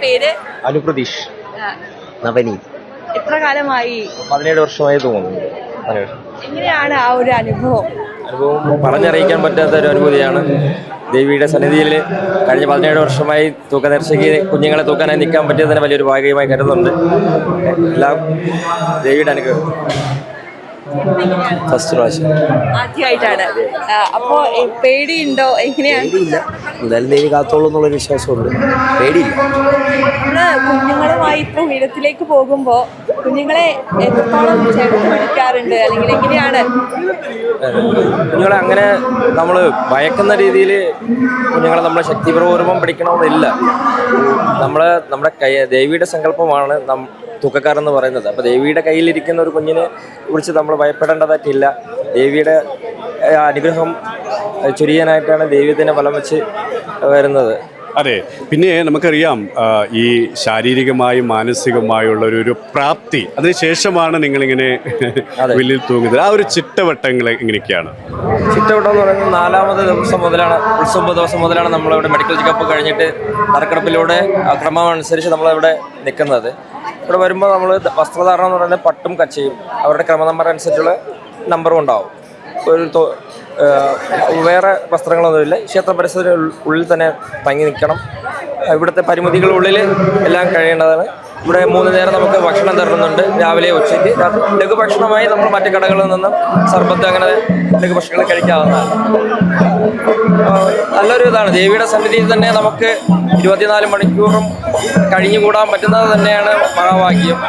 പേര്? അനുപ്രതീഷ്. ആ, നവനി. എത്ര കാലമായി? 17 വർഷമായി തോന്നുന്നു. എങ്ങനെയാണ് ആ ഒരു അനുഭവം? അനുഭവം പറഞ്ഞറിയിക്കാൻ പറ്റാത്ത ഒരു അനുഭൂതിയാണ്. ദേവിയുടെ സന്നിധിയിൽ കഴിഞ്ഞ 17 വർഷമായി തൂക്കനേർച്ചയ്ക്ക് കുഞ്ഞുങ്ങളെ തൂക്കാനായി നിൽക്കാൻ പറ്റിയത് തന്നെ വലിയൊരു ഭാഗ്യമായി കരുതുന്നുണ്ട്. എല്ലാം ദേവിയുടെ അനുഗ്രഹം. ഫസ്റ്റ് പ്രാവശ്യം ആദ്യമായിട്ടാണ്. അപ്പോ പേടിയുണ്ടോ? എങ്ങനെയാണ്? പേടിയില്ല, എന്തായാലും ദേവി കാത്തോളൂ എന്നുള്ളൊരു വിശ്വാസമുണ്ട്. പേടിയില്ല. നമ്മള് കുഞ്ഞുങ്ങളുമായി ഇത്ര ഉയരത്തിലേക്ക് പോകുമ്പോ കുഞ്ഞുങ്ങളെ എത്രത്തോളം ചേർത്ത് പിടിക്കാറുണ്ട്, അല്ലെങ്കിൽ എങ്ങനെയാണ്? കുഞ്ഞുങ്ങളെ അങ്ങനെ നമ്മൾ ഭയക്കുന്ന രീതിയിൽ കുഞ്ഞുങ്ങളെ നമ്മൾ ശക്തിപൂർവ്വം പിടിക്കണമെന്നില്ല. നമ്മുടെ ദേവിയുടെ സങ്കല്പമാണ് തൂക്കക്കാരെന്ന് പറയുന്നത്. അപ്പോൾ ദേവിയുടെ കയ്യിലിരിക്കുന്ന ഒരു കുഞ്ഞിനെ കുറിച്ച് നമ്മൾ ഭയപ്പെടേണ്ടതായിട്ടില്ല. ദേവിയുടെ അനുഗ്രഹം ചൊരിയാനായിട്ടാണ് ദേവി തന്നെ വലം വെച്ച് വരുന്നത്. അതെ, പിന്നെ നമുക്കറിയാം ഈ ശാരീരികമായും മാനസികമായുള്ള ഒരു പ്രാപ്തി അതിനുശേഷമാണ് നിങ്ങളിങ്ങനെ വില്ലിൽ തൂങ്ങുന്നത്. ആ ഒരു ചിട്ടവട്ടങ്ങൾ എങ്ങനെയൊക്കെയാണ്? ചിട്ടവട്ടം എന്ന് പറയുന്നത് 4ാമത് ദിവസം മുതലാണ്, ഉത്സവ ദിവസം മുതലാണ് നമ്മളിവിടെ മെഡിക്കൽ ചെക്കപ്പ് കഴിഞ്ഞിട്ട് നറുക്കെടുപ്പിലൂടെ ക്രമം അനുസരിച്ച് നമ്മളിവിടെ നിൽക്കുന്നത്. ഇവിടെ വരുമ്പോൾ നമ്മൾ വസ്ത്രധാരണം എന്ന് പറയുന്നത് പട്ടും കച്ചയും അവരുടെ ക്രമ നമ്പർ അനുസരിച്ചുള്ള നമ്പറും ഉണ്ടാവും. ഒരു വേറെ വസ്ത്രങ്ങളൊന്നുമില്ല. ക്ഷേത്ര പരിസരത്തിനുള്ളിൽ തന്നെ തങ്ങി നിൽക്കണം. ഇവിടുത്തെ പരിമിതികളുള്ളിൽ എല്ലാം കഴിയേണ്ടതാണ്. ഇവിടെ 3 നേരം നമുക്ക് ഭക്ഷണം തരുന്നുണ്ട്, രാവിലെ ഉച്ചയ്ക്ക്. ലഘുഭക്ഷണമായി നമ്മൾ മറ്റു കടകളിൽ നിന്നും സർബത്ത് അങ്ങനെ ലഘുഭക്ഷണങ്ങൾ കഴിക്കാവുന്നതാണ്. നല്ലൊരു ഇതാണ്. ദേവിയുടെ സന്നിധിയിൽ തന്നെ നമുക്ക് 24 മണിക്കൂറും കഴിഞ്ഞുകൂടാൻ പറ്റുന്നത് തന്നെയാണ് മഹാഭാഗ്യം.